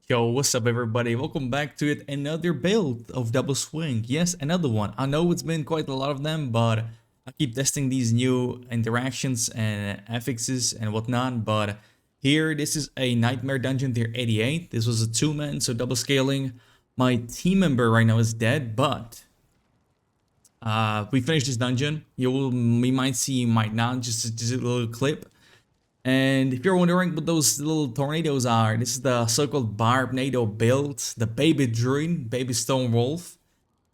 Yo, what's up everybody? Welcome back to it. Another build of Double Swing. Yes, another one. I know it's been quite a lot of them, but I keep testing these new interactions and affixes and whatnot. But here, this is a Nightmare Dungeon tier 88. This was a 2-man, so double scaling. My team member right now is dead, but we finished this dungeon. We might see, might not, just a little clip. And if you're wondering what those little tornadoes are, this is the so-called BARBNADO build, the baby druid, baby stone wolf.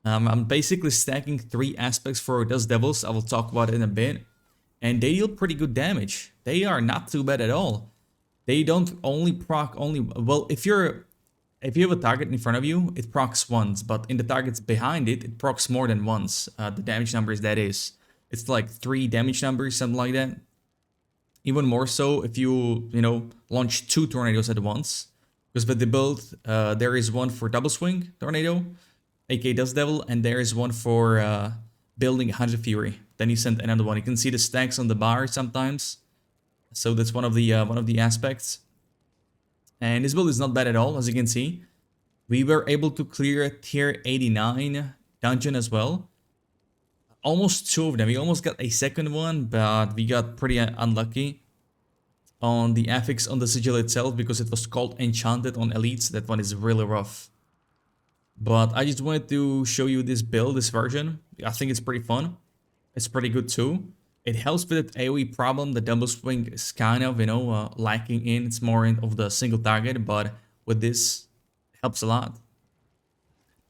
I'm basically stacking 3 aspects for Dust Devils. I will talk about it in a bit. And they deal pretty good damage. They are not too bad at all. They don't only proc well, if you have a target in front of you, it procs once, but in the targets behind it, it procs more than once. The damage numbers that is. It's like 3 damage numbers, something like that. Even more so if you launch 2 tornadoes at once. Because with the build, there is one for double swing tornado, aka Dust Devil, and there is one for building 100 Fury. Then you send another one. You can see the stacks on the bar sometimes. So that's one of the aspects. And this build is not bad at all, as you can see. We were able to clear a tier 89 dungeon as well. Almost 2 of them. We almost got a second one, but we got pretty unlucky on the affix on the sigil itself because it was called enchanted on elites. That one is really rough. But I just wanted to show you this build, this version. I think it's pretty fun. It's pretty good too. It helps with that AoE problem. The double swing is kind of, lacking in. It's more of the single target, but with this, it helps a lot.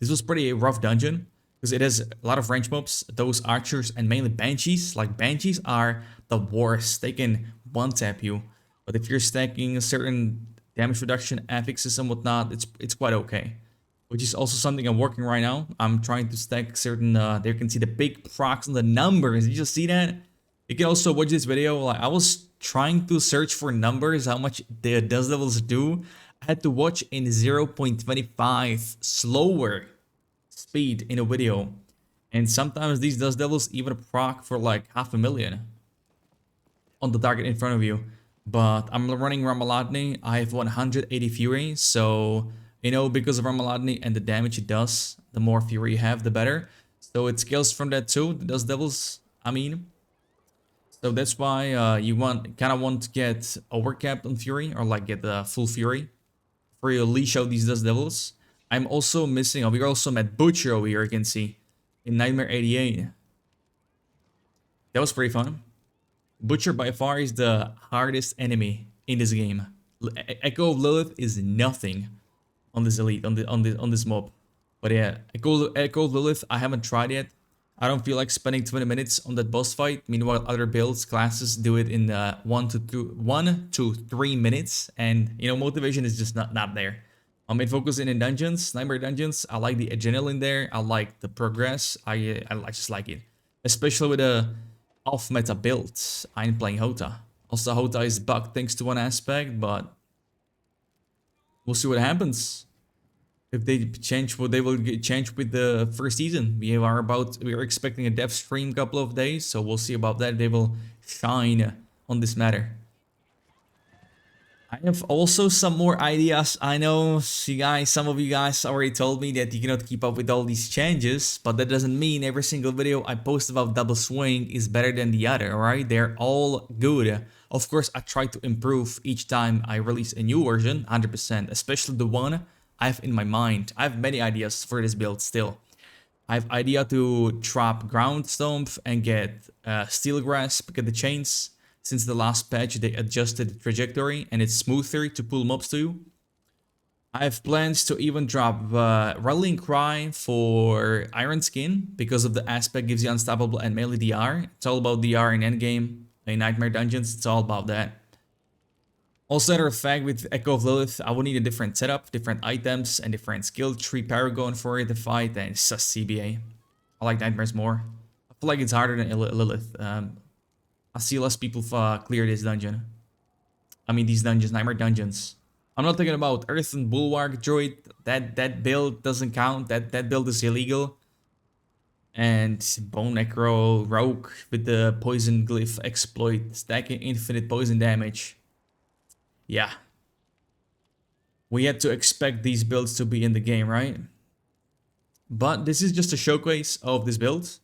This was pretty rough dungeon because it has a lot of range mobs, those archers, and mainly banshees. Like, banshees are the worst. They can one-tap you. But if you're stacking a certain damage reduction affixes and whatnot, it's quite okay. Which is also something I'm working right now. I'm trying to stack certain, there you can see the big procs on the numbers. Did you just see that? You can also watch this video. Like, I was trying to search for numbers, how much the Dust Devils do. I had to watch in 0.25 slower speed in a video. And sometimes these Dust Devils even proc for like 500,000 on the target in front of you. But I'm running Ramaladni. I have 180 Fury, so because of Ramaladni and the damage it does, the more Fury you have, the better. So it scales from that too, the Dust Devils, I mean. So that's why you kind of want to get overcapped on Fury, or like get the full Fury before you leash out these Dust Devils. I'm also missing, we're also met Butcher over here, you can see, in Nightmare 88. That was pretty fun. Butcher by far is the hardest enemy in this game. Echo of Lilith is nothing on this elite, on this mob. But yeah, Echo of Lilith I haven't tried yet. I don't feel like spending 20 minutes on that boss fight. Meanwhile, other builds, classes do it in 1 to 3 minutes, and motivation is just not there. I'm focusing in dungeons, Nightmare dungeons. I like the adrenaline there. I like the progress. I just like it, especially with a off-meta build. I ain't playing Hota. Also, Hota is bugged thanks to one aspect, but we'll see what happens. If they change, what they will change with the first season. We are expecting a dev stream couple of days, so we'll see about that. They will shine on this matter. I have also some more ideas. I know some of you guys already told me that you cannot keep up with all these changes, but that doesn't mean every single video I post about double swing is better than the other, alright? They're all good. Of course, I try to improve each time I release a new version, 100%, especially the one I have in my mind. I have many ideas for this build still. I have idea to trap ground stomp and get steel grasp, get the chains. Since the last patch, they adjusted the trajectory and it's smoother to pull mobs to you. I have plans to even drop Rallying Cry for Iron Skin because of the aspect gives you unstoppable and melee DR. It's all about DR in endgame, in Nightmare Dungeons, it's all about that. Also, another fact with Echo of Lilith, I will need a different setup, different items, and different skill tree Paragon for it to fight, and it's just CBA. I like Nightmares more. I feel like it's harder than Lilith. I see less people clear this dungeon. I mean these dungeons, Nightmare dungeons. I'm not talking about Earth and Bulwark Droid. That build doesn't count. That build is illegal. And Bone Necro Rogue with the Poison Glyph exploit, stacking infinite poison damage. Yeah. we had to expect these builds to be in the game, right? But this is just a showcase of this build,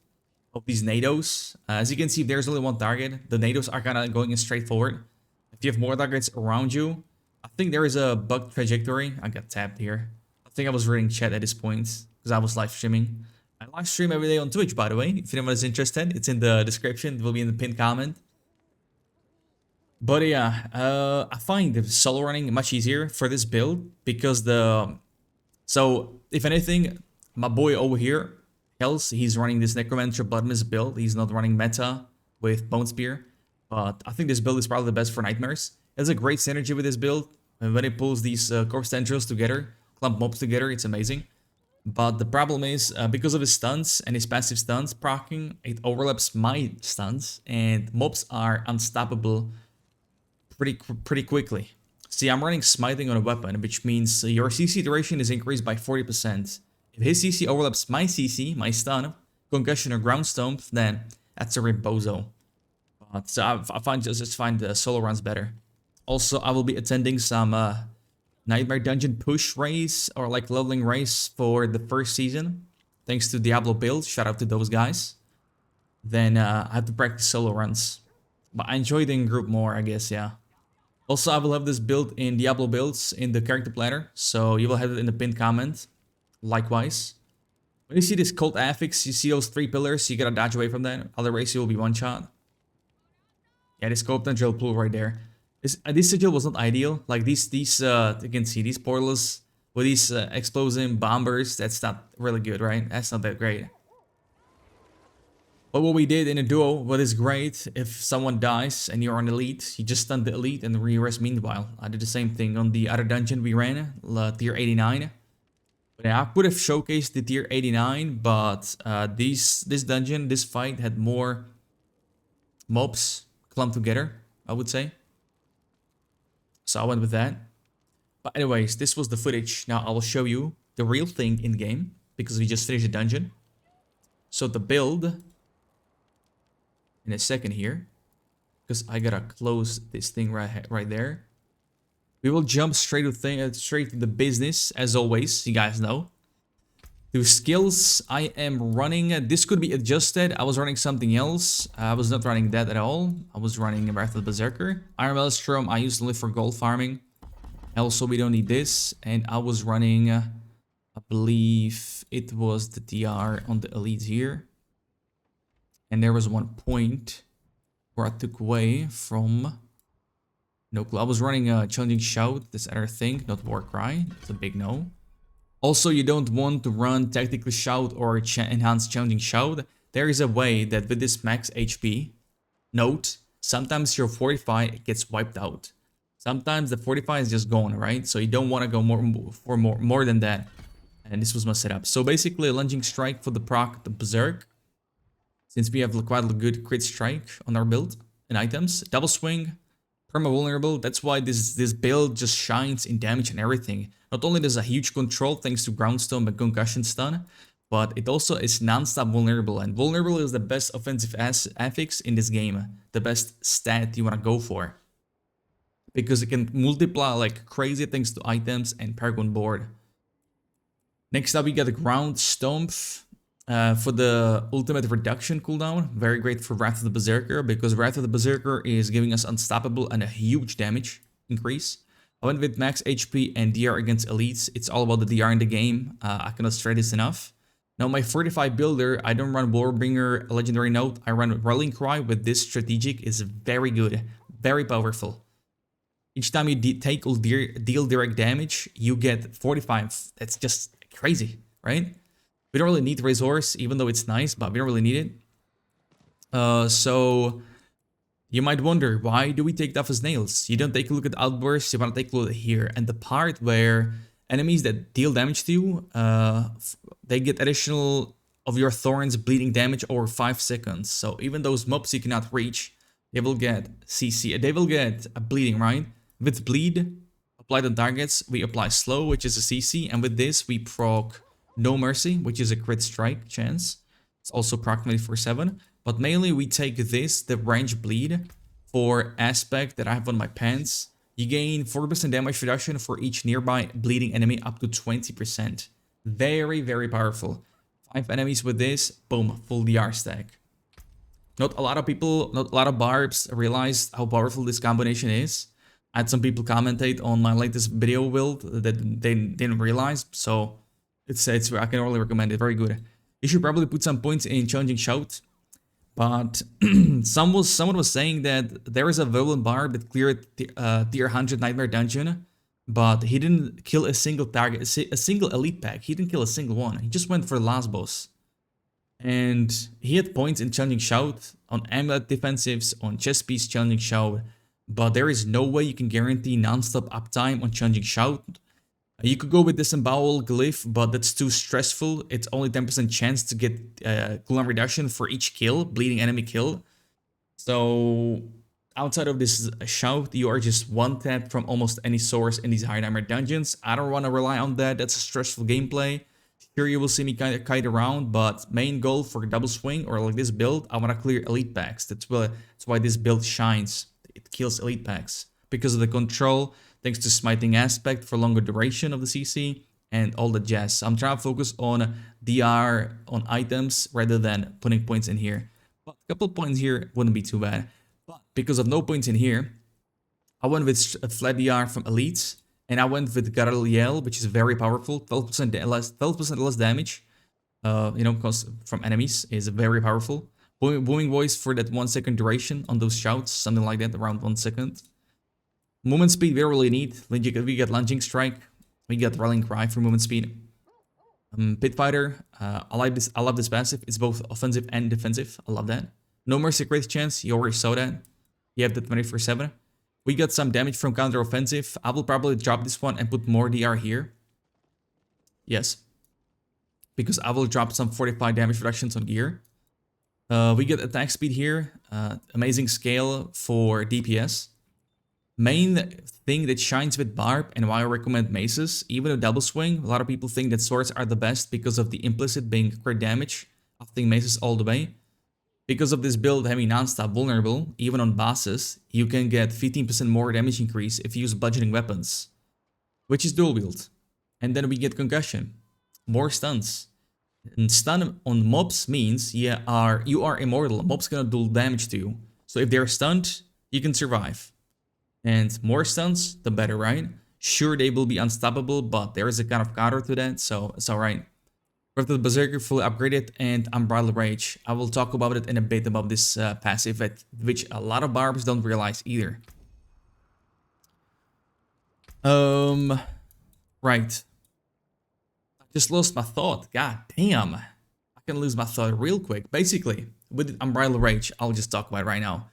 of these NATOs. As you can see, there's only one target. The NATOs are kind of going in straight forward. If you have more targets around you, I think there is a bug trajectory. I got tapped here. I think I was reading chat at this point because I was live streaming. I live stream every day on Twitch, by the way. If anyone is interested, it's in the description. It will be in the pinned comment. But yeah, I find the solo running much easier for this build because so if anything, my boy over here, Hells, he's running this Necromancer Bloodmist build. He's not running meta with Bone Spear, but I think this build is probably the best for Nightmares. It has a great synergy with this build. And when it pulls these Corpse Tendrils together, clump mobs together, it's amazing. But the problem is, because of his stunts and his passive stunts proccing, it overlaps my stunts, and mobs are unstoppable pretty quickly. See, I'm running Smiting on a weapon, which means your CC duration is increased by 40%. If his CC overlaps my CC, my stun, concussion or ground stomp, then that's a rimbozo. But so I just find the solo runs better. Also, I will be attending some Nightmare Dungeon push race or like leveling race for the first season. Thanks to Diablo build, shout out to those guys. Then I have to practice solo runs. But I enjoy the in-group more, I guess, yeah. Also, I will have this build in Diablo builds in the character planner, so you will have it in the pinned comment. Likewise. When you see this cult affix, you see those 3 pillars, you gotta dodge away from that. Otherwise, you will be one-shot. Yeah, this Corpse Tendril pool right there. This sigil was not ideal. Like these you can see these portals with these explosive bombers. That's not really good, right? That's not that great. But what we did in a duo, what is great, if someone dies and you're on elite, you just stun the elite and re-rest meanwhile. I did the same thing on the other dungeon we ran, tier 89. But yeah, I could have showcased the tier 89, but this dungeon, this fight had more mobs clumped together, I would say. So I went with that. But anyways, this was the footage. Now I will show you the real thing in game because we just finished the dungeon. So the build in a second here, because I gotta close this thing right there. We will jump straight to the business as always. You guys know. To skills, I am running. This could be adjusted. I was running something else. I was not running that at all. I was running Wrath of the Berserker. Iron Maelstrom, I used only for gold farming. Also, we don't need this. And I was running, I believe it was the DR on the elite here. And there was one point where I took away from... No clue. I was running Challenging Shout, this other thing, not Warcry. It's a big no. Also, you don't want to run Tactical Shout or Enhanced Challenging Shout. There is a way that with this max HP, note, sometimes your Fortify gets wiped out. Sometimes the Fortify is just gone, right? So you don't want to go more than that. And this was my setup. So basically, a Lunging Strike for the proc, the Berserk. Since we have quite a good crit strike on our build and items. Double Swing, Perma Vulnerable. That's why this build just shines in damage and everything. Not only does a huge control thanks to Ground Stone and Concussion Stun, but it also is non-stop vulnerable. And vulnerable is the best offensive affix in this game. The best stat you want to go for. Because it can multiply like crazy thanks to items and Paragon Board. Next up we got the Ground Stomp. For the ultimate reduction cooldown, very great for Wrath of the Berserker, because Wrath of the Berserker is giving us unstoppable and a huge damage increase. I went with max HP and DR against elites. It's all about the DR in the game. I cannot stress this enough. Now my Fortify builder, I don't run Warbringer Legendary Note. I run Rallying Cry with this strategic. Is very good, very powerful. Each time you deal direct damage, you get 45. That's just crazy, right? We don't really need resource, even though it's nice, but we don't really need it. So you might wonder, why do we take Tough as Nails? You don't take a look at Outbursts, you want to take a look at here. And the part where enemies that deal damage to you, they get additional of your Thorns bleeding damage over 5 seconds. So even those mobs you cannot reach, they will get CC, they will get a bleeding, right? With bleed, applied on targets, we apply slow, which is a CC, and with this we proc No Mercy, which is a crit strike chance. It's also proc 24/7. But mainly we take this, the range bleed, for aspect that I have on my pants. You gain 4% damage reduction for each nearby bleeding enemy up to 20%. Very, very powerful. 5 enemies with this, boom, full DR stack. Not a lot of people, not a lot of barbs realized how powerful this combination is. I had some people commentate on my latest video build that they didn't realize, so it's I can only recommend it. Very good. You should probably put some points in Challenging Shout, but someone was saying that there is a villain barb that cleared tier 100 Nightmare Dungeon, but he didn't kill a single target, a single elite pack. He didn't kill a single one. He just went for the last boss. And he had points in Challenging Shout, on Amulet Defensives, on Chest Piece Challenging Shout, but there is no way you can guarantee non-stop uptime on Challenging Shout. You could go with Disembowel Glyph, but that's too stressful. It's only 10% chance to get cooldown reduction for each kill, bleeding enemy kill. So outside of this shout, you are just one tap from almost any source in these high damage dungeons. I don't want to rely on that. That's a stressful gameplay. Sure, you will see me kind of kite around, but main goal for double swing or like this build, I want to clear elite packs. That's why this build shines. It kills elite packs because of the control, thanks to smiting aspect for longer duration of the CC and all the jazz. So I'm trying to focus on DR on items rather than putting points in here. But a couple points here wouldn't be too bad. But because of no points in here, I went with a flat DR from elites. And I went with Garliel, which is very powerful, 12% less damage, because from enemies is very powerful. Booming voice for that 1 second duration on those shouts, something like that, around 1 second. Movement speed we really need. We get lunging strike, we get rallying cry for movement speed. Pit fighter, I love this passive. It's both offensive and defensive. I love that. No mercy crit chance. You already saw that. You have the 24/7. We got some damage from counter-offensive. I will probably drop this one and put more DR here. Yes. Because I will drop some 45 damage reductions on gear. We get attack speed here. Amazing scale for DPS. Main thing that shines with Barb and why I recommend maces, even a double swing. A lot of people think that swords are the best because of the implicit being crit damage. I think maces all the way. Because of this build having non-stop vulnerable, even on bosses, you can get 15% more damage increase if you use bludgeoning weapons, which is dual wield. And then we get concussion, more stuns. And stun on mobs means you are immortal. Mobs gonna do damage to you. So if they're stunned, you can survive. And more stuns, the better, right? Sure, they will be unstoppable, but there is a kind of counter to that, so it's alright. With the Berserker fully upgraded and Unbridled Rage. I will talk about it in a bit about this passive, which a lot of barbs don't realize either. Right. I just lost my thought. God damn. I can lose my thought real quick. Basically, with Unbridled Rage, I'll just talk about it right now.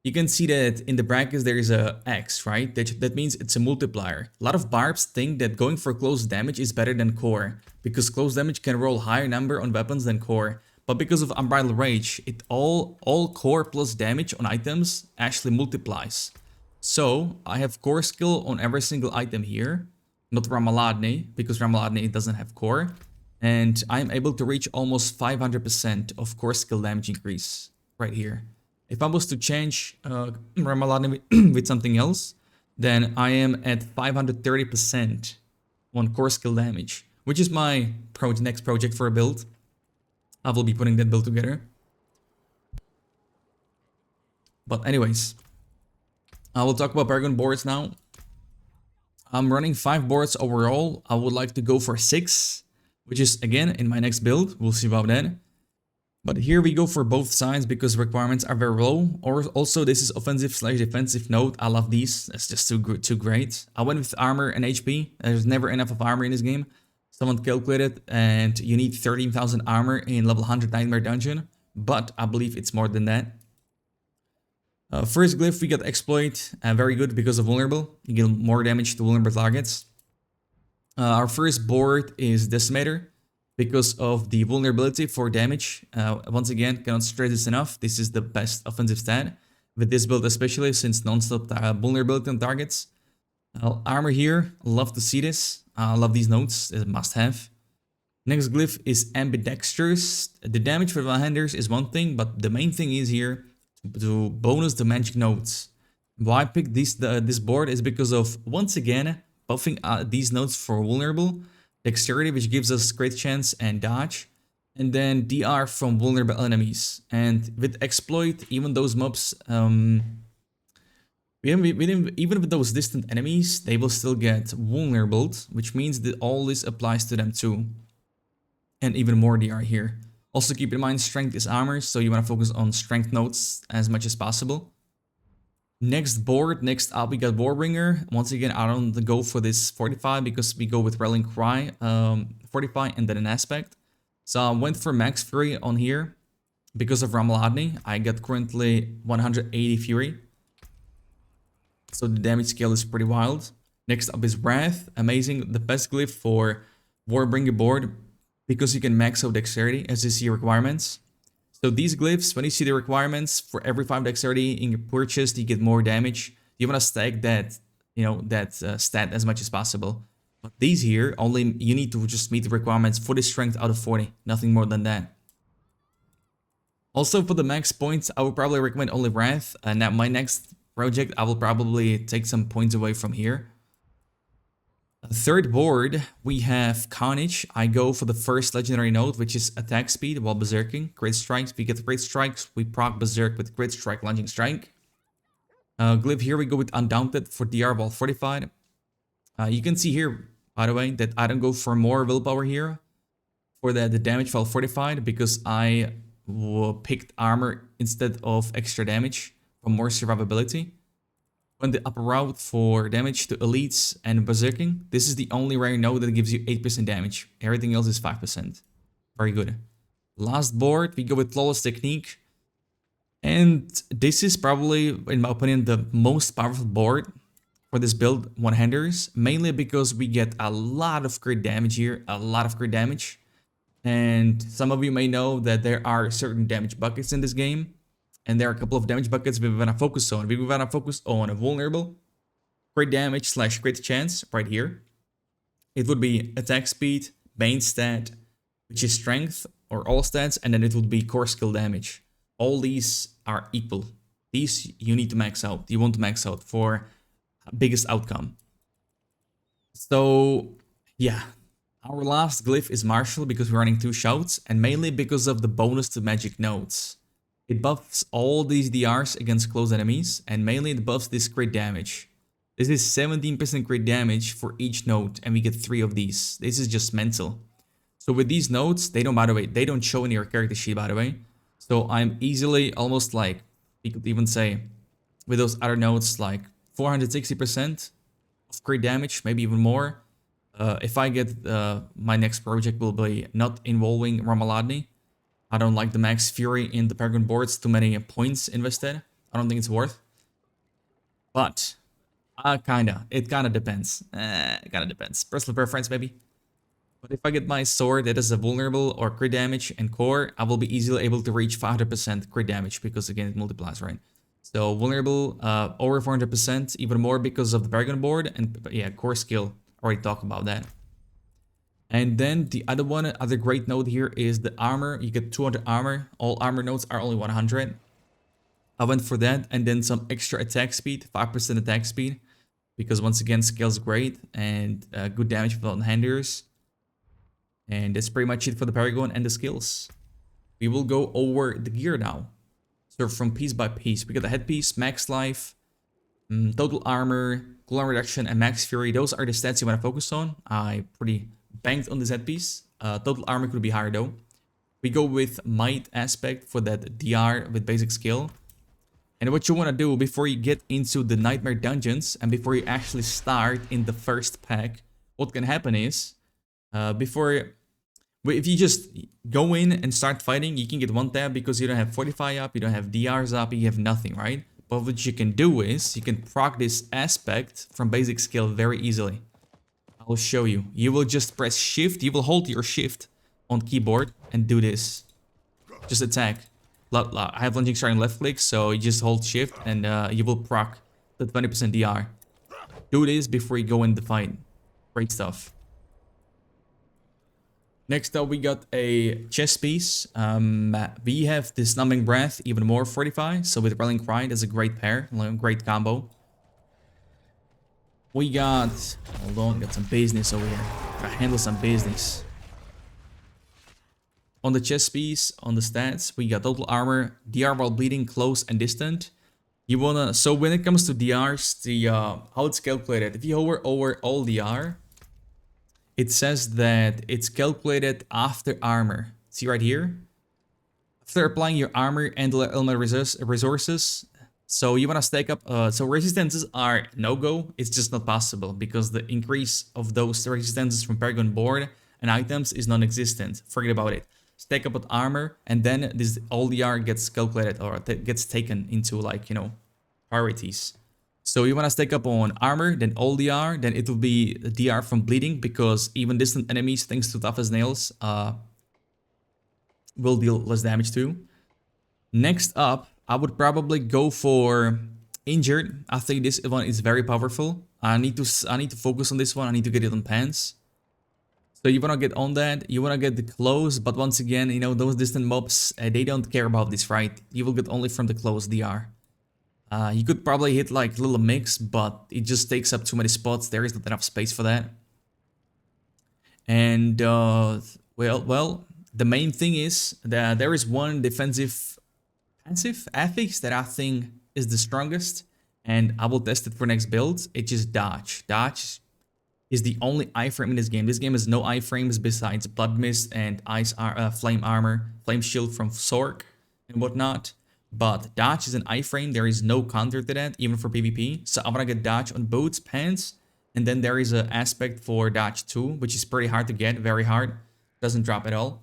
You can see that in the brackets there is a X, right? That means it's a multiplier. A lot of barbs think that going for close damage is better than core, because close damage can roll higher number on weapons than core. But because of Unbridled Rage, it all core plus damage on items actually multiplies. So I have core skill on every single item here, not Ramaladne, because Ramaladne doesn't have core. And I'm able to reach almost 500% of core skill damage increase right here. If I was to change Ramaladne with something else, then I am at 530% on core skill damage, which is my next project for a build. I will be putting that build together. But anyways, I will talk about Paragon boards now. I'm running 5 boards overall. I would like to go for 6, which is again in my next build. We'll see about that. But here we go for both sides because requirements are very low. Or also this is offensive/defensive node. I love these. That's just too great. I went with armor and HP. There's never enough of armor in this game. Someone calculated and you need 13,000 armor in level 100 Nightmare Dungeon. But I believe it's more than that. First glyph we got exploit. Very good because of vulnerable. You get more damage to vulnerable targets. Our first board is Decimator. Because of the vulnerability for damage. Once again, cannot stress this enough. This is the best offensive stat. With this build especially, since non-stop vulnerability on targets. Armor here, love to see this. I love these notes, it's a must-have. Next glyph is Ambidextrous. The damage for one-handers is one thing, but the main thing is here to bonus the magic notes. Why I picked this board is because of, once again, buffing these nodes for vulnerable, dexterity, which gives us great chance and dodge, and then DR from vulnerable enemies. And with exploit, even those mobs, even with those distant enemies, they will still get vulnerable, which means that all this applies to them too. And even more DR here. Also keep in mind, strength is armor, so you want to focus on strength nodes as much as possible. Next board, next up we got Warbringer. Once again, I don't go for this Fortify because we go with Rallying Cry, Fortify, and then an Aspect. So I went for Max Fury on here because of Ramaladni. I got currently 180 Fury. So the damage scale is pretty wild. Next up is Wrath. Amazing. The best glyph for Warbringer board because you can max out Dexterity as you see requirements. So these glyphs, when you see the requirements, for every 5 Dexterity in your purchase, you get more damage. You want to stack that, stat as much as possible. But these here, only you need to just meet the requirements for the strength out of 40. Nothing more than that. Also for the max points, I would probably recommend only Wrath. And at my next project, I will probably take some points away from here. Third board, we have Carnage. I go for the first legendary node, which is attack speed while berserking. Great strikes. We get great strikes. We proc berserk with great strike, lunging strike. Glyph here, we go with Undaunted for DR while fortified. You can see here, by the way, that I don't go for more willpower here for the damage while fortified because I picked armor instead of extra damage for more survivability. On the upper route for damage to elites and berserking, this is the only rare node that gives you 8% damage. Everything else is 5%. Very good. Last board, we go with Flawless Technique. And this is probably, in my opinion, the most powerful board for this build, one-handers. Mainly because we get a lot of crit damage here. A lot of crit damage. And some of you may know that there are certain damage buckets in this game. And there are a couple of damage buckets we want to focus on. We want to focus on a vulnerable, crit damage / crit chance right here. It would be attack speed, main stat, which is strength or all stats, and then it would be core skill damage. All these are equal. These you need to max out. You want to max out for biggest outcome. So yeah, our last glyph is Martial because we're running 2 shouts, and mainly because of the bonus to magic nodes. It buffs all these DRs against close enemies, and mainly it buffs this crit damage. This is 17% crit damage for each node, and we get 3 of these. This is just mental. So with these nodes, they don't, by the way, they don't show in your character sheet, by the way. So I'm easily almost like, you could even say, with those other nodes, like 460% of crit damage, maybe even more. If I get, my next project will be not involving Ramaladni. I don't like the max fury in the Paragon boards. Too many points invested. I don't think it's worth. But it kind of depends. It kind of depends. Personal preference, maybe. But if I get my sword that is a vulnerable or crit damage and core, I will be easily able to reach 500% crit damage because again it multiplies, right? So vulnerable over 400%, even more because of the Paragon board, and yeah, core skill. Already talked about that. And then the other great node here is the armor. You get 200 armor. All armor nodes are only 100. I went for that, and then some extra attack speed, 5% attack speed, because once again, scale's great and good damage without handers. And that's pretty much it for the Paragon and the skills. We will go over the gear now. So from piece by piece, we got the headpiece, max life, total armor, cooldown reduction, and max fury. Those are the stats you want to focus on. I pretty banked on this headpiece. Total armor could be higher though. We go with might aspect for that DR with basic skill. And what you want to do before you get into the nightmare dungeons and before you actually start in the first pack, what can happen is if you just go in and start fighting, you can get 1 tab because you don't have Fortify up, you don't have DRs up, you have nothing, right? But what you can do is you can proc this aspect from basic skill very easily. I'll show you. You will just press shift, you will hold your shift on keyboard and do this. Just attack. I have lunging strike and left click, so you just hold shift and you will proc the 20% DR. Do this before you go in the fight. Great stuff. Next up, we got a chest piece. We have this Numbing Breath, even more fortified. So with Rallying Cry, that's a great pair, great combo. We got, hold on, got some business over here. Gotta handle some business. On the chest piece, on the stats, we got total armor, DR while bleeding, close and distant. You wanna, so when it comes to DRs, how it's calculated, if you hover over all DR, it says that it's calculated after armor. See right here? After applying your armor and element resources, so you want to stack up, so resistances are no-go, it's just not possible because the increase of those resistances from Paragon Board and items is non-existent. Forget about it. Stack up with armor and then this all DR gets calculated or gets taken into like, you know, priorities. So you want to stack up on armor, then all DR, then it will be DR from bleeding because even distant enemies, thanks to tough as nails, will deal less damage too. Next up, I would probably go for injured. I think this one is very powerful. I need to focus on this one. I need to get it on pants. So you want to get on that. You want to get the close, but once again, you know, those distant mobs, they don't care about this, right? You will get only from the close DR. You could probably hit like a little mix, but it just takes up too many spots. There is not enough space for that. And well, the main thing is that there is one defensive passive affix that I think is the strongest, and I will test it for next build. It's just dodge. Dodge is the only iframe in this game. This game has no iframes besides Blood Mist and Flame Armor, Flame Shield from Sork and whatnot. But dodge is an iframe. There is no counter to that, even for PvP. So I'm gonna get dodge on boots, pants, and then there is an aspect for dodge too, which is pretty hard to get, very hard. Doesn't drop at all.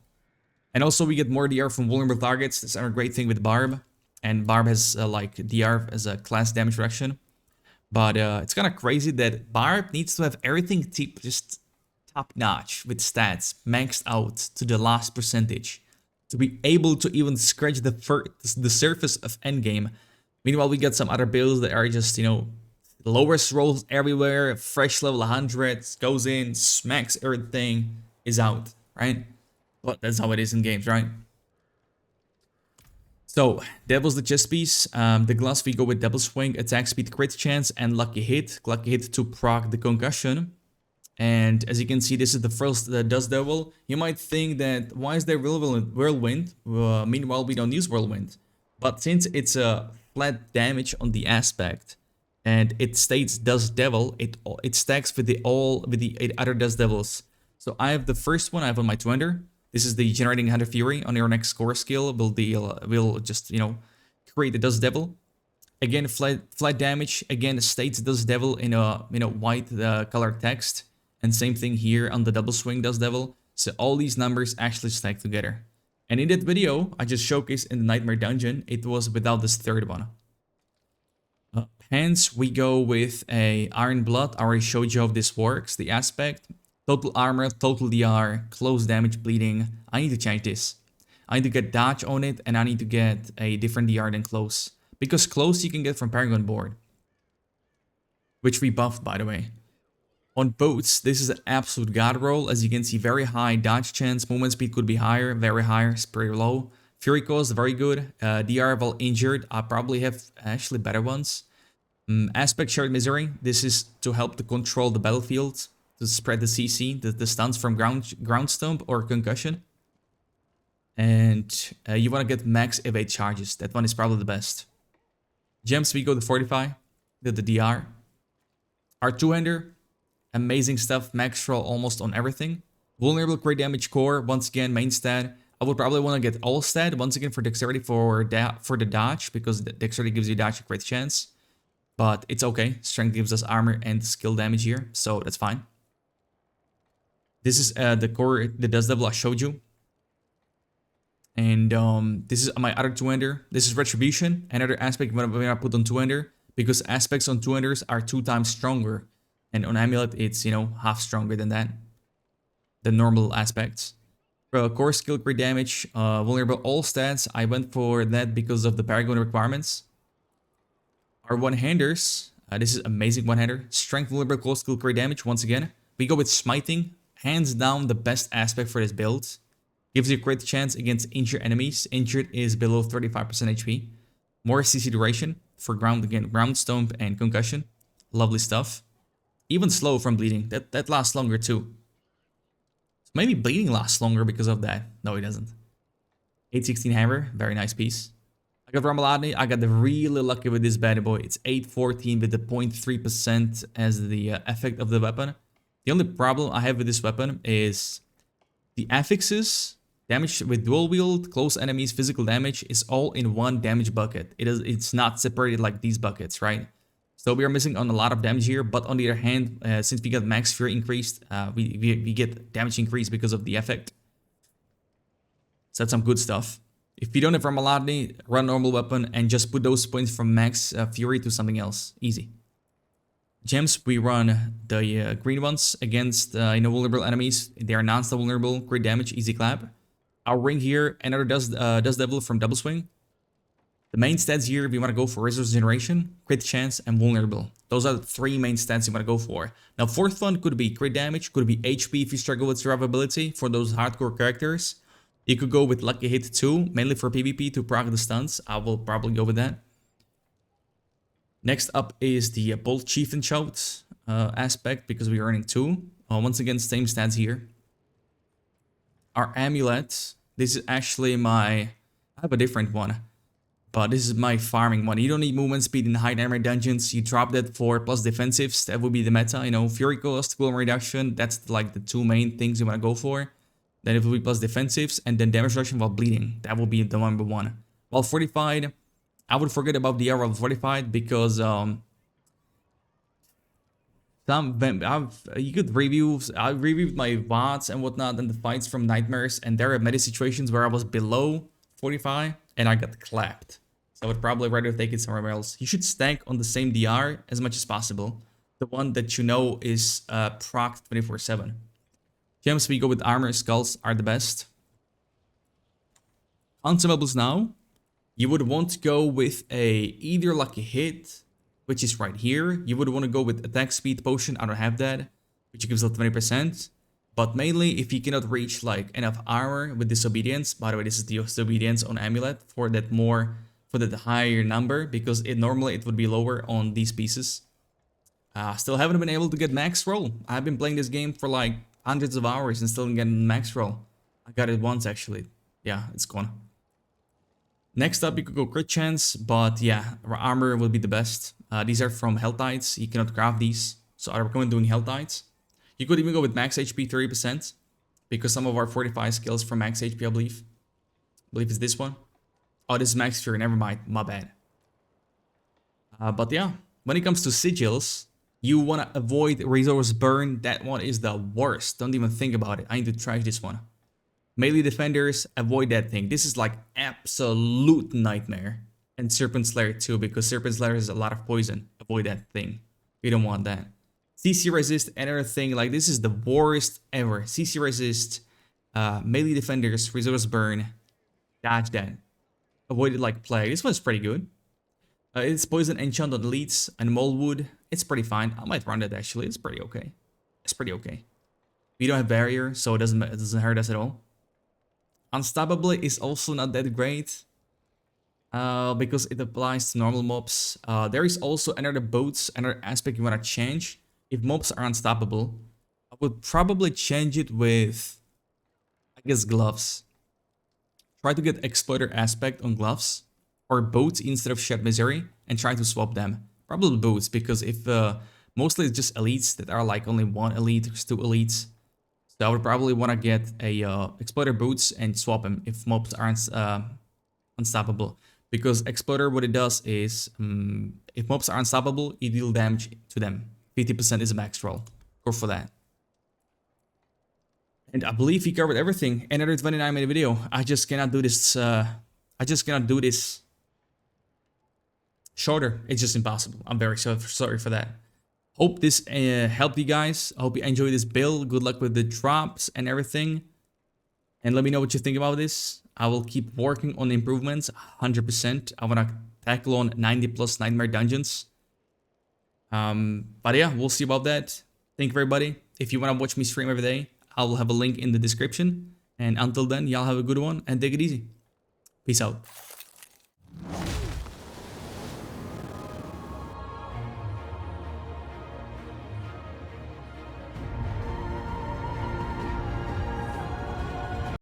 And also we get more DR from vulnerable targets. That's another great thing with Barb. And Barb has like DR as a class damage reduction. But it's kind of crazy that Barb needs to have everything just top notch with stats maxed out to the last percentage to be able to even scratch the surface of endgame. Meanwhile, we got some other builds that are just, you know, lowest rolls everywhere, fresh level 100, goes in, smacks everything, is out, right? But that's how it is in games, right? So that was the chest piece. The gloves, we go with double swing, attack speed, crit chance, and lucky hit. Lucky hit to proc the concussion. And as you can see, this is the first Dust Devil. You might think that why is there Whirlwind? Meanwhile, we don't use Whirlwind. But since it's a flat damage on the aspect, and it states Dust Devil, it stacks with the other Dust Devils. So I have the first one. I have on my Twender. This is the Generating Hunter Fury. On your next core skill, will just, you know, create the Dust Devil. Again, flat damage. Again, states Dust Devil in a white colored text. And same thing here on the double swing Dust Devil. So all these numbers actually stack together. And in that video I just showcased in the Nightmare Dungeon, it was without this third one. Hence we go with a Iron Blood. I already showed you how this works. The aspect. Total armor, total DR, close damage, bleeding. I need to change this. I need to get dodge on it, and I need to get a different DR than close. Because close you can get from Paragon Board. Which we buffed, by the way. On boats, this is an absolute god roll. As you can see, very high dodge chance. Movement speed could be higher, very high, it's pretty low. Fury cost, very good. DR while injured, I probably have actually better ones. Aspect Shared Misery, this is to help to control the battlefield. To spread the CC, the stuns from ground stomp or concussion. And you want to get max evade charges. That one is probably the best. Gems, we go to Fortify, the DR. Our two-hander, amazing stuff, max roll almost on everything. Vulnerable crit damage core, once again, main stat. I would probably want to get all stat, once again for dexterity for the dodge, because dexterity gives you dodge a crit chance. But it's okay, strength gives us armor and skill damage here, so that's fine. This is the core, the Dust Devil I showed you. And this is my other two-hander. This is Retribution, another aspect when I put on two-hander, because aspects on two-handers are 2 times stronger. And on Amulet, it's, you know, half stronger than that. The normal aspects. Core skill, crit damage, vulnerable all stats. I went for that because of the Paragon requirements. Our one-handers, this is amazing one-hander. Strength, vulnerable, core skill, crit damage, once again. We go with Smiting. hands down the best aspect for this build. Gives you crit chance against injured enemies. Injured is below 35% HP. More CC duration for ground, again, ground stomp and concussion. Lovely stuff. Even slow from bleeding. That lasts longer too. Maybe bleeding lasts longer because of that. No, it doesn't. 816 hammer, very nice piece. I got Ramalani. I got really lucky with this bad boy. It's 814 with the 0.3% as the effect of the weapon. The only problem I have with this weapon is the affixes, damage with dual wield, close enemies, physical damage is all in one damage bucket. It's not separated like these buckets, right? So we are missing on a lot of damage here, but on the other hand, since we got max fear increased, we get damage increase because of the effect. So that's some good stuff. If you don't have Ramalani, run normal weapon and just put those points from max fury to something else. Easy. Gems, we run the green ones against vulnerable enemies. They are non-vulnerable, crit damage, easy clap. Our ring here, another Dust Devil from Double Swing. The main stats here, we want to go for resource generation, crit chance, and vulnerable. Those are the three main stats you want to go for. Now, fourth one could be crit damage, could be HP if you struggle with survivability for those hardcore characters. You could go with Lucky Hit too, mainly for PvP to proc the stunts. I will probably go with that. Next up is the Bolt Chieftain Shout aspect because we are earning 2. Once again, same stats here. Our amulet, this is actually I have a different one. But this is my farming one. You don't need movement speed in high armor dungeons. You drop that for plus defensives. That would be the meta. You know, Fury cost, cooldown reduction. That's like the two main things you want to go for. Then it will be plus defensives. And then damage reduction while bleeding. That will be the number one. While fortified, I would forget about the hour of fortified because you could review. I reviewed my VODs and whatnot and the fights from Nightmares. And there are many situations where I was below 45 and I got clapped. So I would probably rather take it somewhere else. You should stack on the same DR as much as possible. The one that you know is proc 24/7. Gems we go with armor, skulls are the best. Consumables now. You would want to go with either Lucky Hit, which is right here. You would want to go with attack speed potion. I don't have that, which gives us 20%. But mainly, if you cannot reach like enough armor with disobedience. By the way, this is the disobedience on amulet for that higher number because normally it would be lower on these pieces. Still haven't been able to get max roll. I've been playing this game for like hundreds of hours and still getting max roll. I got it once actually. Yeah, it's gone. Next up, you could go crit chance, but yeah, armor will be the best. These are from Hell Tides. You cannot craft these, so I recommend doing Hell Tides. You could even go with max HP 30% because some of our 45 skills from max HP, I believe. It's this one. Oh, this is max fury. Never mind. My bad. But yeah, when it comes to sigils, you want to avoid resource burn. That one is the worst. Don't even think about it. I need to trash this one. Melee defenders, avoid that thing. This is like absolute nightmare. And Serpent Slayer too, because Serpent Slayer has a lot of poison. Avoid that thing. We don't want that. CC resist, another thing. Like this is the worst ever. CC resist, melee defenders, resource burn. Dodge that. Avoid it like plague. This one's pretty good. It's poison enchant on elites and moldwood. It's pretty fine. I might run that actually. It's pretty okay. We don't have barrier, so it doesn't hurt us at all. Unstoppable is also not that great because it applies to normal mobs. There is also another aspect you want to change. If mobs are unstoppable, I would probably change it with, I guess, gloves. Try to get exploiter aspect on gloves or boots instead of shed misery and try to swap them. Probably boots because if mostly it's just elites that are like only one elite or 2 elites. So I would probably want to get a exploiter boots and swap them if mobs aren't unstoppable. Because exploiter, what it does is if mobs are unstoppable, you deal damage to them. 50% is a max roll. Go for that. And I believe he covered everything. Another 29-minute video. I just cannot do this. Shorter. It's just impossible. I'm very sorry for that. Hope this helped you guys. I hope you enjoyed this build. Good luck with the drops and everything. And let me know what you think about this. I will keep working on the improvements 100%. I want to tackle on 90+ nightmare dungeons. But yeah, we'll see about that. Thank you, everybody. If you want to watch me stream every day, I'll have a link in the description. And until then, y'all have a good one and take it easy. Peace out.